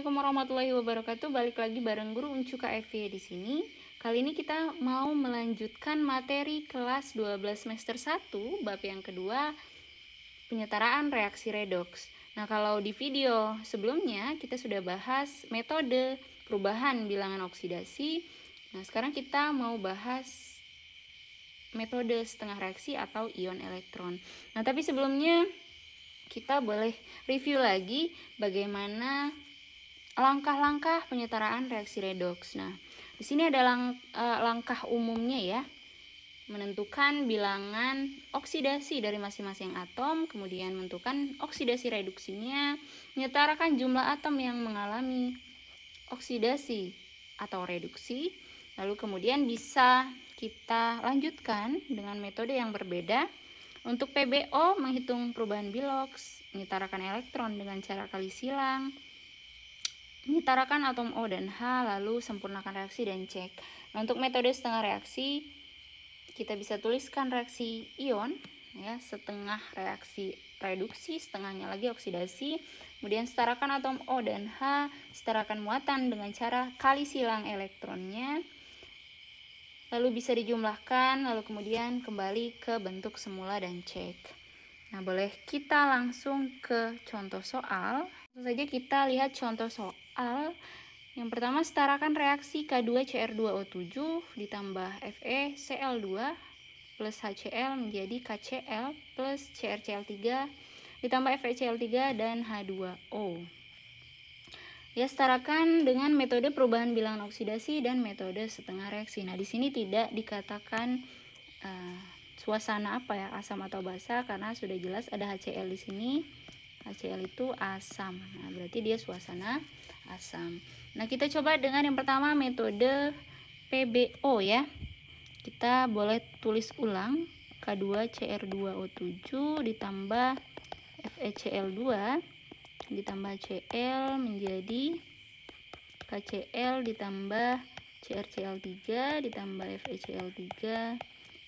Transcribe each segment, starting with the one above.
Assalamualaikum warahmatullahi wabarakatuh. Balik lagi bareng Guru Uncu KFY di sini. Kali ini kita mau melanjutkan materi kelas 12 semester 1, bab yang kedua, penyetaraan reaksi redoks. Nah, kalau di video sebelumnya kita sudah bahas metode perubahan bilangan oksidasi. Nah, sekarang kita mau bahas metode setengah reaksi atau ion elektron. Nah, tapi sebelumnya kita boleh review lagi bagaimana langkah-langkah penyetaraan reaksi redoks. Nah, di sini ada langkah umumnya ya. Menentukan bilangan oksidasi dari masing-masing atom, kemudian menentukan oksidasi reduksinya, menyetarakan jumlah atom yang mengalami oksidasi atau reduksi. Lalu kemudian bisa kita lanjutkan dengan metode yang berbeda. Untuk PBO, menghitung perubahan biloks, menyetarakan elektron dengan cara kali silang, menyetarakan atom O dan H, lalu sempurnakan reaksi dan cek. Nah, untuk metode setengah reaksi, kita bisa tuliskan reaksi ion, ya, setengah reaksi reduksi, setengahnya lagi oksidasi. Kemudian setarakan atom O dan H, setarakan muatan dengan cara kali silang elektronnya. Lalu bisa dijumlahkan, lalu kemudian kembali ke bentuk semula dan cek. Nah, boleh kita langsung ke contoh soal. Langsung saja kita lihat contoh soal. Yang pertama, setarakan reaksi K2Cr2O7 ditambah FeCl2 plus HCl menjadi KCl plus CrCl3 ditambah FeCl3 dan H2O. Ya, setarakan dengan metode perubahan bilangan oksidasi dan metode setengah reaksi. Nah, di sini tidak dikatakan suasana apa ya, asam atau basa, karena sudah jelas ada HCl di sini. HCl itu asam. Nah, berarti dia suasana asam. Nah, kita coba dengan yang pertama metode PBO ya. Kita boleh tulis ulang K2Cr2O7 ditambah FeCl2 ditambah Cl menjadi KCl ditambah CrCl3 ditambah FeCl3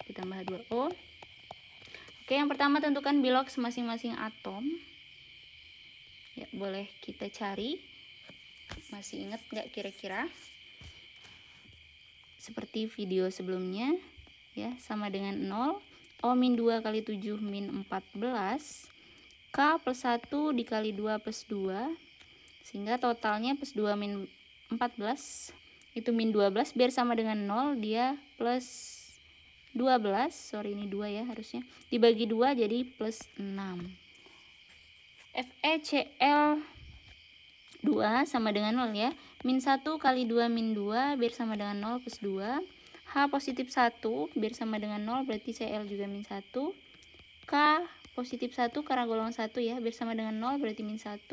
ditambah H2O. Oke, yang pertama tentukan biloks masing-masing atom. Ya, boleh kita cari. Masih ingat nggak kira-kira? Seperti video sebelumnya ya, sama dengan 0. O-2 kali 7 min 14. K plus 1 dikali 2 plus 2, sehingga totalnya plus 2 min 14 itu min 12, biar sama dengan 0 dia plus 12, sorry ini 2 ya harusnya, dibagi 2 jadi plus 6. FeCl 2 sama dengan 0 ya, min 1 kali 2 min 2 biar sama dengan 0 plus 2. H positif 1 biar sama dengan 0, berarti Cl juga min 1. K positif 1 karena golongan 1 ya, biar sama dengan 0 berarti min 1.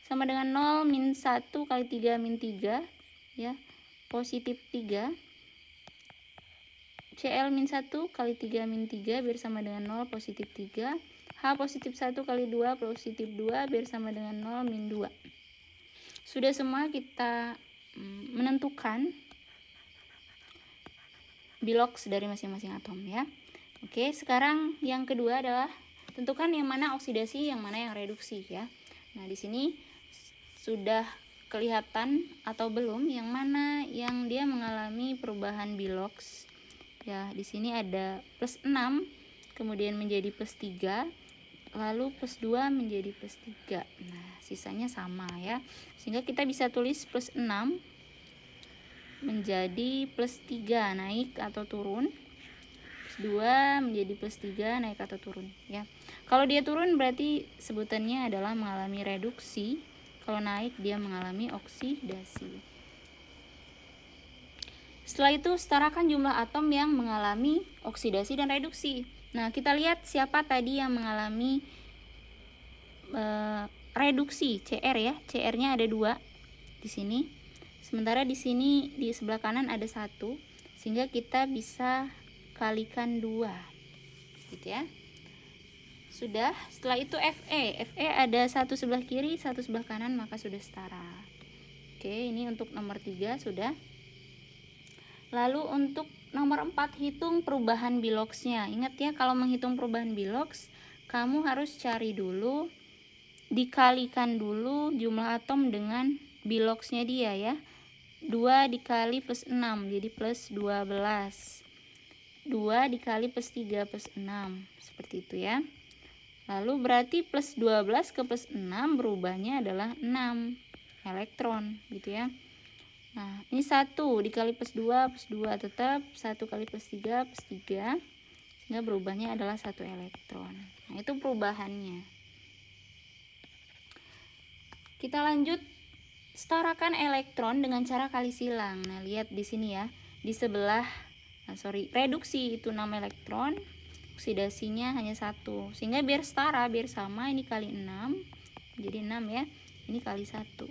Sama dengan 0 min 1 kali 3 min 3 ya, positif 3. Cl min 1 kali 3 min 3 biar sama dengan 0, positif 3. H positif 1 kali 2 positif 2 biar sama dengan 0 min 2. Sudah semua kita menentukan biloks dari masing-masing atom ya. Oke, sekarang yang kedua adalah tentukan yang mana oksidasi, yang mana yang reduksi ya. Nah, di sini sudah kelihatan atau belum yang mana yang dia mengalami perubahan biloks. Ya, di sini ada plus 6, kemudian menjadi plus 3, lalu plus 2 menjadi plus 3. Nah, sisanya sama ya. Sehingga kita bisa tulis plus 6 menjadi plus 3, naik atau turun. 2 menjadi plus 3, naik atau turun ya. Kalau dia turun berarti sebutannya adalah mengalami reduksi. Kalau naik dia mengalami oksidasi. Setelah itu setarakan jumlah atom yang mengalami oksidasi dan reduksi. Nah, kita lihat siapa tadi yang mengalami reduksi, Cr ya. Cr-nya ada 2 di sini. Sementara di sini di sebelah kanan ada 1, sehingga kita bisa kalikan 2 gitu ya. Sudah. Setelah itu Fe ada 1 sebelah kiri, 1 sebelah kanan, maka sudah setara. Oke, ini untuk nomor 3 sudah. Lalu untuk nomor 4, hitung perubahan biloksnya. Ingat ya, kalau menghitung perubahan biloks, kamu harus cari dulu, dikalikan dulu jumlah atom dengan biloxnya dia ya. 2 dikali plus 6 jadi plus 12. 2 dikali plus 3 plus 6. Seperti itu ya. Lalu berarti plus 12 ke plus 6 berubahnya adalah 6 elektron gitu ya. Nah, ini 1 dikali plus 2 tetap 1 kali plus 3 plus 3, sehingga berubahnya adalah 1 elektron. Nah, itu perubahannya. Kita lanjut setarakan elektron dengan cara kali silang. Nah, lihat di sini ya. Di sebelah reduksi itu 6 elektron, oksidasinya hanya 1. Sehingga biar setara, biar sama, ini kali 6. Jadi 6 ya. Ini kali 1.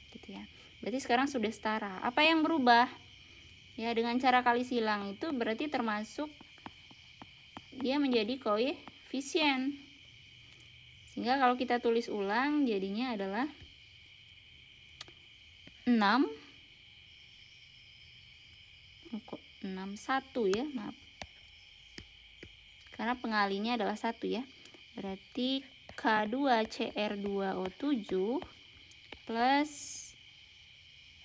Gitu ya. Berarti sekarang sudah setara. Apa yang berubah? Ya, dengan cara kali silang itu berarti termasuk dia menjadi koefisien. Sehingga kalau kita tulis ulang jadinya adalah 6 1 ya, maaf. Karena pengalinya adalah 1 ya. Berarti K2Cr2O7 plus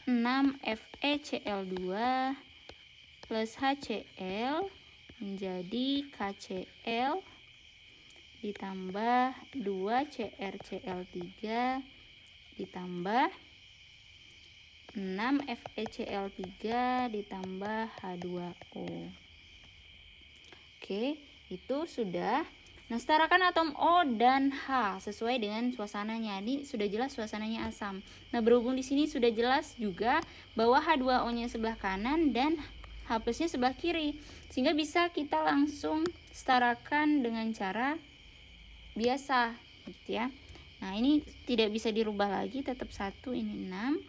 6 FeCl2 plus HCl menjadi KCl ditambah 2 CrCl3 ditambah 6 FeCl3 ditambah H2O. Oke, itu sudah. Nah, setarakan atom O dan H sesuai dengan suasananya. Ini sudah jelas suasananya asam. Nah, berhubung di sini sudah jelas juga bahwa H2O-nya sebelah kanan dan H plus-nya sebelah kiri. Sehingga bisa kita langsung setarakan dengan cara biasa, gitu ya. Nah, ini tidak bisa dirubah lagi, tetap 1, ini 6,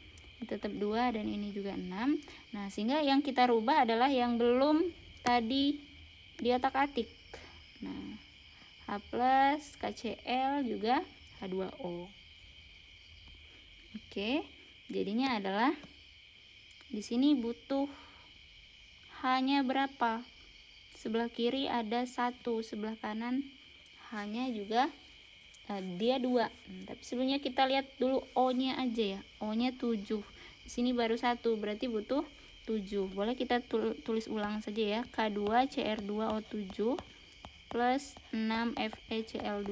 tetap 2 dan ini juga 6. Nah, sehingga yang kita rubah adalah yang belum tadi di otak-atik. Nah, H plus, KCl juga H2O. Oke, jadinya adalah di sini butuh H-nya berapa? Sebelah kiri ada 1, sebelah kanan H-nya juga dia 2. Tapi sebelumnya kita lihat dulu O-nya aja ya. O-nya 7. Di sini baru 1, berarti butuh 7. Boleh kita tulis ulang saja ya. K2Cr2O7 plus 6 FeCl2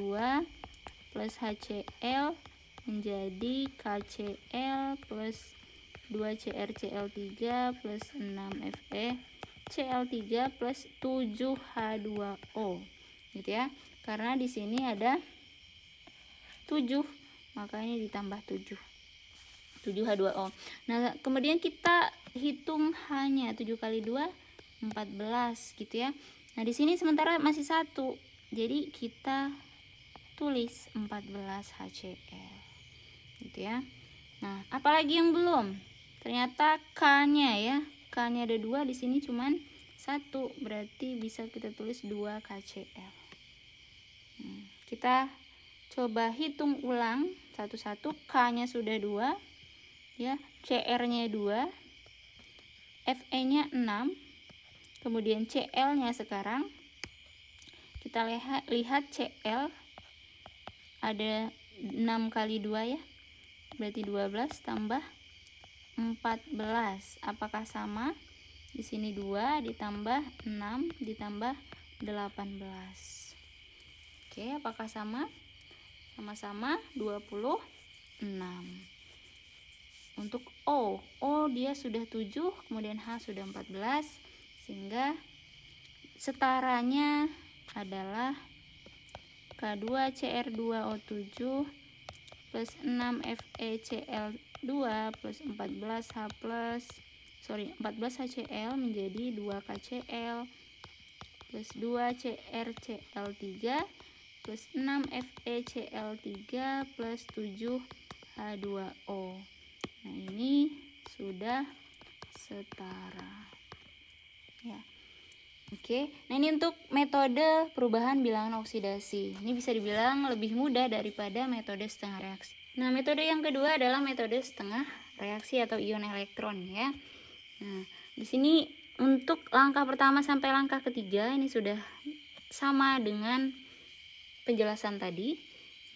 plus HCl menjadi KCl plus 2 CrCl3 plus 6 FeCl3 plus 7 H2O. Gitu ya. Karena di sini ada 7, maka ini ditambah 7 H2O. Nah, kemudian kita hitung H-nya. 7 kali 2 14 gitu ya. Nah, di sini sementara masih 1, jadi kita tulis 14 HCl gitu ya. Nah, apalagi yang belum? Ternyata K-nya ya. K-nya ada 2, di sini cuman 1, berarti bisa kita tulis 2 KCl. Kita coba hitung ulang satu-satu. K-nya sudah 2 ya, Cr-nya 2, Fe-nya 6, kemudian Cl-nya sekarang kita lihat Cl ada 6 kali 2 ya, berarti 12 tambah 14. Apakah sama? Di sini 2 ditambah 6 ditambah 18. Oke, apakah sama? Sama-sama 26. Untuk O dia sudah 7, kemudian H sudah 14, sehingga setaranya adalah K2Cr2O7 plus 6 FeCl2 plus 14 HCl menjadi 2 KCl plus 2 CrCl3 plus 6 FeCl3 plus 7 H2O. Nah, ini sudah setara ya. Oke, nah ini untuk metode perubahan bilangan oksidasi. Ini bisa dibilang lebih mudah daripada metode setengah reaksi. Nah, metode yang kedua adalah metode setengah reaksi atau ion elektron ya. Nah, di sini untuk langkah pertama sampai langkah ketiga ini sudah sama dengan penjelasan tadi.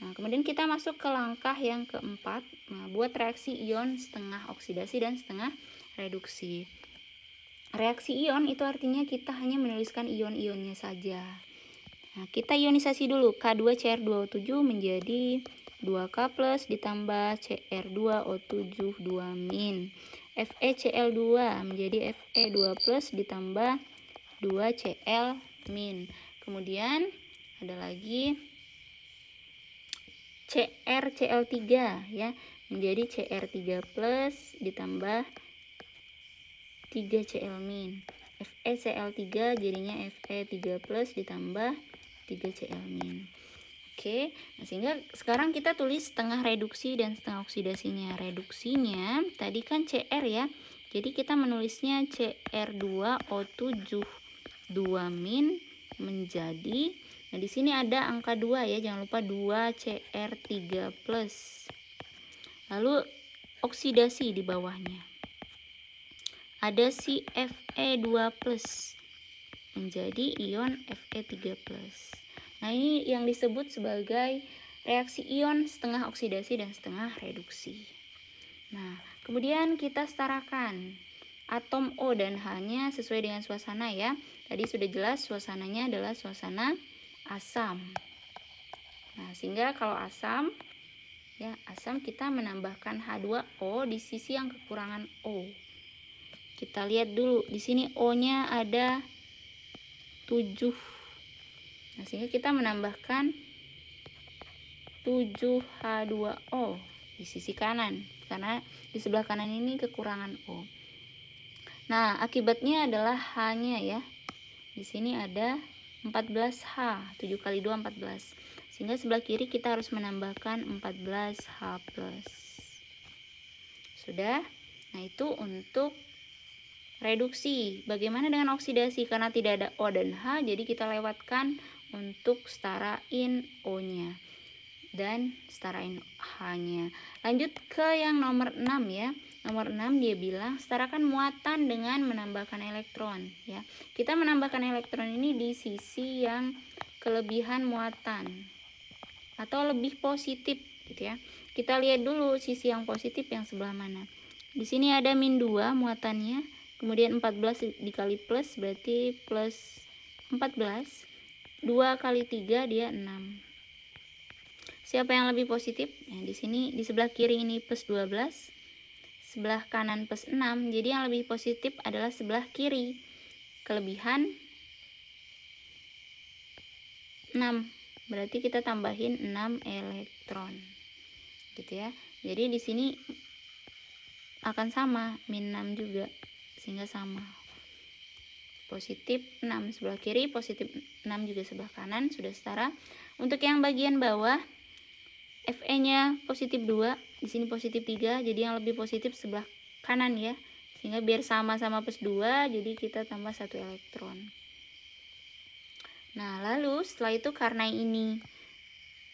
Nah, kemudian kita masuk ke langkah yang keempat, buat reaksi ion setengah oksidasi dan setengah reduksi. Reaksi ion itu artinya kita hanya menuliskan ion-ionnya saja. Nah, kita ionisasi dulu. K2Cr2O7 menjadi 2K plus ditambah Cr2O7 2-. FeCl2 menjadi Fe2 plus ditambah 2Cl-. Kemudian ada lagi CrCl3 ya, menjadi Cr3 plus ditambah 3Cl-. FeCl3 jadinya Fe3 plus ditambah 3Cl-. Oke, nah sehingga sekarang kita tulis setengah reduksi dan setengah oksidasinya. Reduksinya tadi kan Cr ya, jadi kita menulisnya Cr2O7 2- menjadi, nah di sini ada angka 2 ya, jangan lupa 2Cr3 plus. Lalu oksidasi di bawahnya ada si Fe2 plus menjadi ion Fe3 plus. Nah, ini yang disebut sebagai reaksi ion setengah oksidasi dan setengah reduksi. Nah, kemudian kita setarakan atom O dan H-nya sesuai dengan suasana ya. Tadi sudah jelas suasananya adalah suasana asam. Nah, sehingga kalau asam ya, asam kita menambahkan H2O di sisi yang kekurangan O. Kita lihat dulu di sini O-nya ada 7. Nah, sehingga kita menambahkan 7H2O di sisi kanan, karena di sebelah kanan ini kekurangan O. Nah, akibatnya adalah H-nya ya. Di sini ada 14H, 7 kali 2 14. Sehingga sebelah kiri kita harus menambahkan 14H+. Sudah? Nah, itu untuk reduksi. Bagaimana dengan oksidasi? Karena tidak ada O dan H, jadi kita lewatkan untuk setarain O-nya dan setarain H-nya. Lanjut ke yang nomor 6 ya. Nomor 6 dia bilang setarakan muatan dengan menambahkan elektron ya. Kita menambahkan elektron ini di sisi yang kelebihan muatan atau lebih positif gitu ya. Kita lihat dulu sisi yang positif yang sebelah mana. Di sini ada -2 muatannya. Kemudian 14 dikali plus berarti plus 14. 2 kali 3 dia 6. Siapa yang lebih positif? Nah, di sini di sebelah kiri ini plus 12. Sebelah kanan plus 6. Jadi yang lebih positif adalah sebelah kiri. Kelebihan 6. Berarti kita tambahin 6 elektron. Gitu ya. Jadi di sini akan sama, -6 juga. Sehingga sama. Positif 6 sebelah kiri, positif 6 juga sebelah kanan, sudah setara. Untuk yang bagian bawah, Fe-nya positif 2, di sini positif 3, jadi yang lebih positif sebelah kanan ya. Sehingga biar sama-sama plus 2, jadi kita tambah 1 elektron. Nah, lalu setelah itu karena ini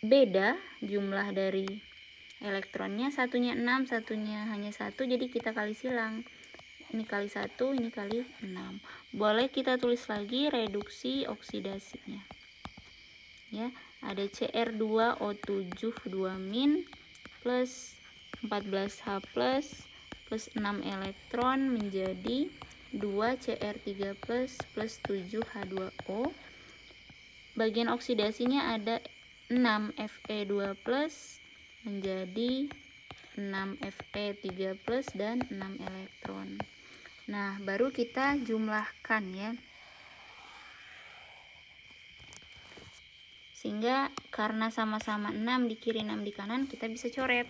beda jumlah dari elektronnya, satunya 6, satunya hanya 1, jadi kita kali silang. Ini kali 1, ini kali 6. Boleh kita tulis lagi reduksi oksidasinya. Ya, ada Cr2O7 2- plus 14H plus 6 elektron menjadi 2Cr3 plus 7H2O. Bagian oksidasinya ada 6 Fe2 plus menjadi 6 Fe3 plus dan 6 elektron. Nah, baru kita jumlahkan ya. Sehingga karena sama-sama 6 di kiri 6 di kanan, kita bisa coret.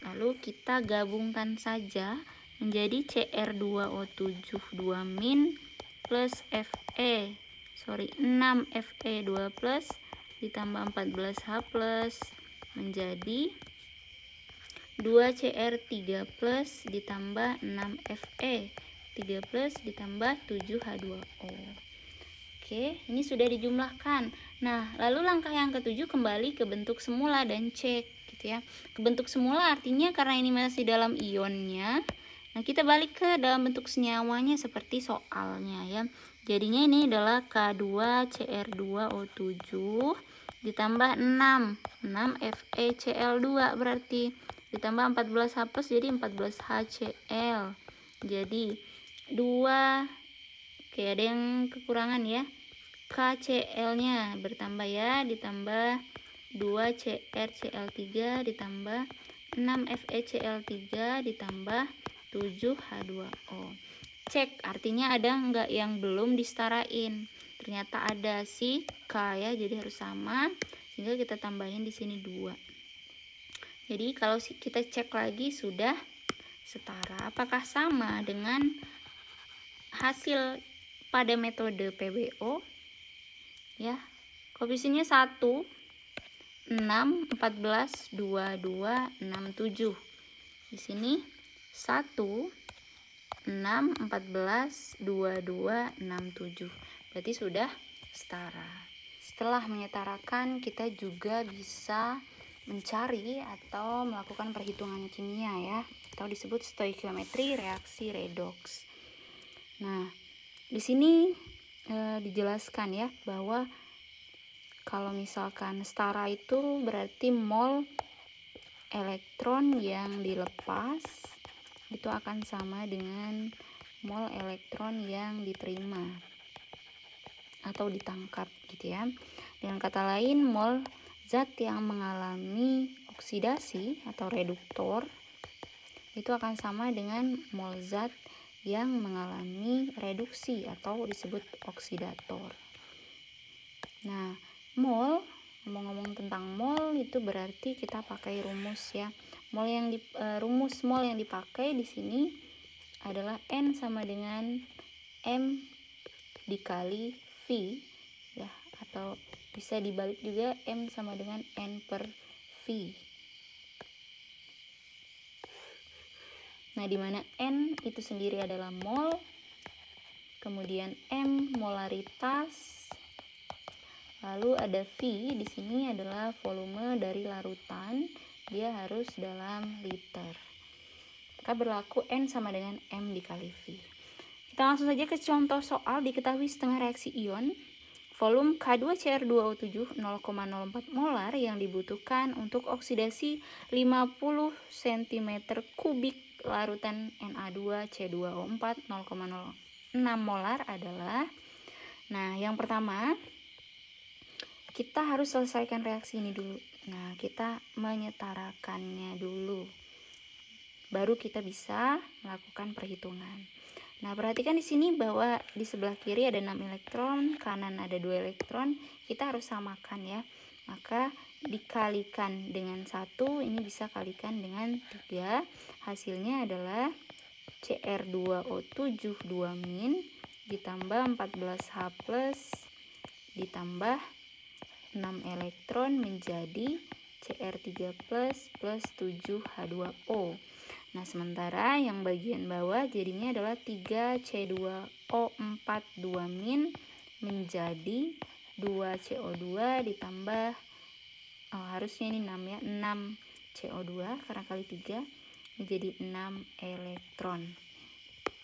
Lalu kita gabungkan saja menjadi Cr2O7 2- plus 6 Fe2 plus ditambah 14H plus menjadi 2Cr3 plus ditambah 6 Fe3 plus ditambah 7H2O. Oke, ini sudah dijumlahkan. Nah, lalu langkah yang ketujuh kembali ke bentuk semula dan cek gitu ya. Ke bentuk semula artinya karena ini masih dalam ionnya. Nah, kita balik ke dalam bentuk senyawanya seperti soalnya ya. Jadinya ini adalah K2Cr2O7 ditambah 6 FeCl2 berarti ditambah 14H plus jadi 14HCl. Jadi 2, oke ada yang kekurangan ya, KCl nya bertambah ya, ditambah 2CrCl3 ditambah 6FeCl3 ditambah 7H2O. Cek artinya ada enggak yang belum disetarain. Ternyata ada si K ya, jadi harus sama, sehingga kita tambahin di sini 2. Jadi kalau kita cek lagi sudah setara. Apakah sama dengan hasil pada metode PBO? Ya, koefisiennya 1, 6, 14, 22, 67. Di sini 1, 6, 14, 22, 67. Berarti sudah setara. Setelah menyetarakan, kita juga bisa mencari atau melakukan perhitungan kimia ya, atau disebut stoikiometri reaksi redoks. Nah, di sini dijelaskan ya bahwa kalau misalkan setara itu berarti mol elektron yang dilepas itu akan sama dengan mol elektron yang diterima atau ditangkap gitu ya. Dengan kata lain, mol zat yang mengalami oksidasi atau reduktor itu akan sama dengan mol zat yang mengalami reduksi atau disebut oksidator. Nah, mol, ngomong-ngomong tentang mol itu berarti kita pakai rumus ya. Rumus mol yang dipakai di sini adalah N sama dengan M dikali V ya, atau bisa dibalik juga M sama dengan N per V. Nah, di mana N itu sendiri adalah mol, kemudian M molaritas, lalu ada V di sini adalah volume dari larutan, dia harus dalam liter. Maka berlaku N sama dengan M dikali V. Kita langsung saja ke contoh soal. Diketahui setengah reaksi ion volume K2Cr2O7 0,04 molar yang dibutuhkan untuk oksidasi 50 cm3 larutan Na2C2O4 0,06 molar adalah. Nah, yang pertama kita harus selesaikan reaksi ini dulu. Nah, kita menyetarakannya dulu, baru kita bisa melakukan perhitungan. Nah, perhatikan di sini bahwa di sebelah kiri ada 6 elektron, kanan ada 2 elektron. Kita harus samakan ya. Maka dikalikan dengan 1, ini bisa kalikan dengan 3. Hasilnya adalah Cr2O7 2- ditambah 14H plus ditambah 6 elektron menjadi Cr3 plus 7H2O. Nah, sementara yang bagian bawah jadinya adalah 3C2O4 2- menjadi 2CO2 ditambah harusnya ini 6 ya, 6CO2 karena kali 3 menjadi 6 elektron.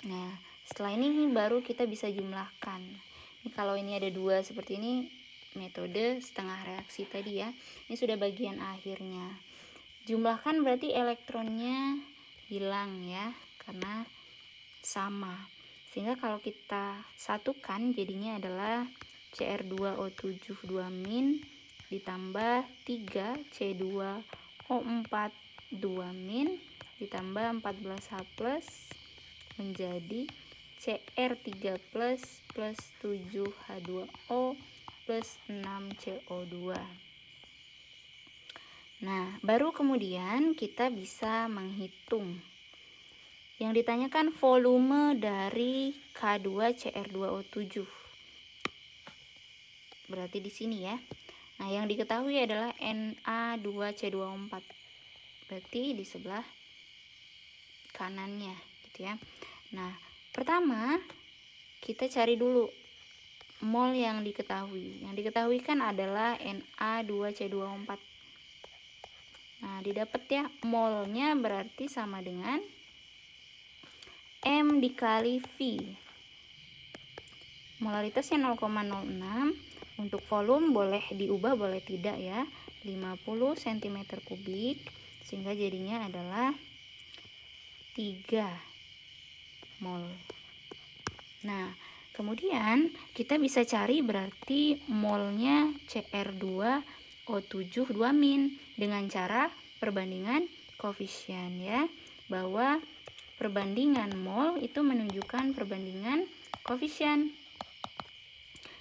Nah, setelah ini baru kita bisa jumlahkan. Ini kalau ini ada 2 seperti ini, metode setengah reaksi tadi ya. Ini sudah bagian akhirnya. Jumlahkan berarti elektronnya hilang ya, karena sama. Sehingga kalau kita satukan jadinya adalah Cr2O7 2- ditambah 3C2O4 2- ditambah 14H plus menjadi Cr3 plus 7H2O plus 6CO2. Nah, baru kemudian kita bisa menghitung. Yang ditanyakan volume dari K2Cr2O7. Berarti di sini ya. Nah, yang diketahui adalah Na2C24. Berarti di sebelah kanannya gitu ya. Nah, pertama kita cari dulu mol yang diketahui. Yang diketahui kan adalah Na2C24. Nah, didapat ya, molnya berarti sama dengan M dikali V. Molaritasnya 0,06. Untuk volume boleh diubah, boleh tidak ya. 50 cm3 sehingga jadinya adalah 3 mol. Nah, kemudian kita bisa cari berarti molnya Cr2O7 2- dengan cara perbandingan koefisien ya, bahwa perbandingan mol itu menunjukkan perbandingan koefisien.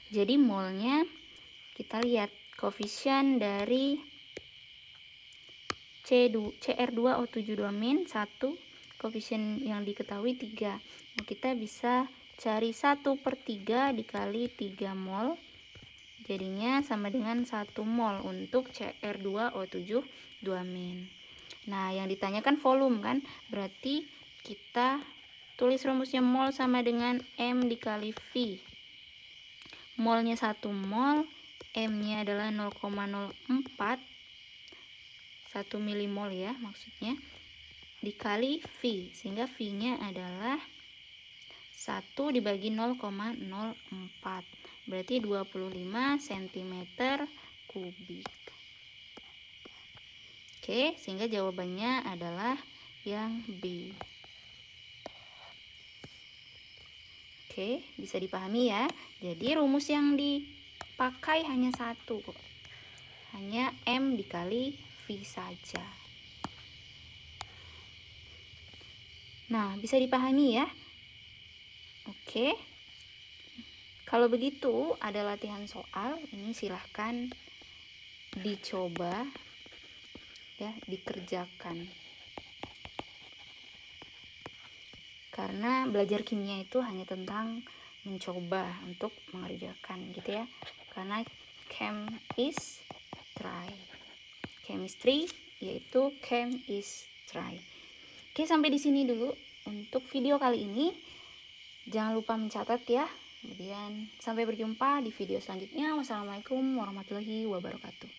Jadi molnya kita lihat koefisien dari Cr2O7 2- 1, koefisien yang diketahui 3. Nah, kita bisa cari 1/3 dikali 3 mol, jadinya sama dengan 1 mol untuk Cr2O7 2-. Nah, yang ditanyakan volume kan, berarti kita tulis rumusnya mol sama dengan M dikali V. Molnya 1 mol, M-nya adalah 0,04, 1 milimol ya maksudnya, dikali V, sehingga V-nya adalah 1 dibagi 0,04, berarti 25 cm kubik. Oke, sehingga jawabannya adalah yang B. Oke, bisa dipahami ya. Jadi rumus yang dipakai hanya satu kok. Hanya M dikali V saja. Nah, bisa dipahami ya. Oke. Kalau begitu, ada latihan soal. Ini silahkan dicoba ya, dikerjakan. Karena belajar kimia itu hanya tentang mencoba untuk mengerjakan gitu ya. Karena chem is try. Chemistry yaitu chem is try. Oke, sampai di sini dulu untuk video kali ini. Jangan lupa mencatat ya. Kemudian sampai berjumpa di video selanjutnya. Wassalamualaikum warahmatullahi wabarakatuh.